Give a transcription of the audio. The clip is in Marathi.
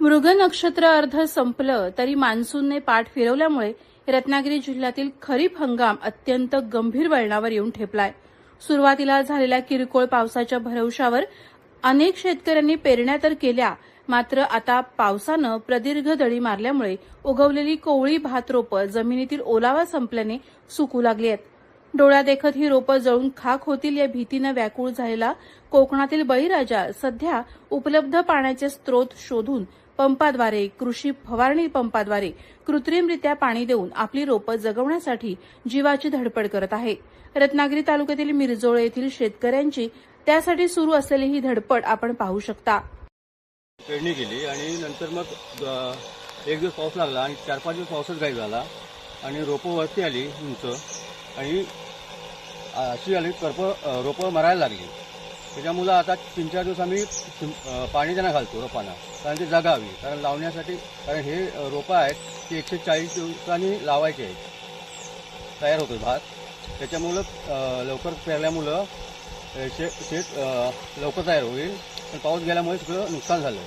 मृग नक्षत्र अर्ध संपलं तरी मान्सूनने पाठ फिरवल्यामुळे रत्नागिरी जिल्ह्यातील खरीप हंगाम अत्यंत गंभीर वळणावर येऊन ठेपलाय। सुरुवातीला झालेल्या किरकोळ पावसाच्या भरवशावर अनेक शेतकऱ्यांनी पेरण्या तर केल्या, मात्र आता पावसानं प्रदीर्घ दडी मारल्यामुळे उगवलेली कोवळी भात रोपं जमिनीतील ओलावा संपल्याने सुकू लागली आहेत। डोळ्यादेखत ही रोपं जळून खाक होतील या भीतीनं व्याकुळ झालेला कोकणातील बळीराजा सध्या उपलब्ध पाण्याचे स्रोत शोधून पंपाद्वारे, कृषी फवारणी पंपाद्वारे कृत्रिमरित्या पाणी देऊन आपली रोपं जगवण्यासाठी जीवाची धडपड करत आहे। रत्नागिरी तालुक्यातील मिरजोळे येथील शेतकऱ्यांची त्यासाठी सुरू असलेली ही धडपड आपण पाहू शकता। पेरणी केली आणि नंतर मग एक दिवस पाऊस लागला आणि 4-5 दिवस पाऊसच गायब झाला आणि रोपं वरती आली उंच आणि अशी आली रोपं मरायला लागली। त्याच्यामुळे आता 3-4 दिवस आम्ही पाणी त्यांना घालतो रोपांना, कारण ते जगावी, कारण लावण्यासाठी, कारण हे रोपं आहेत ते 140 दिवसांनी लावायचे आहेत, तयार होतो भात। त्याच्यामुळं लवकर पेरल्यामुळं शेत लवकर तयार होईल, पण पाऊस गेल्यामुळे सगळं नुकसान झालं।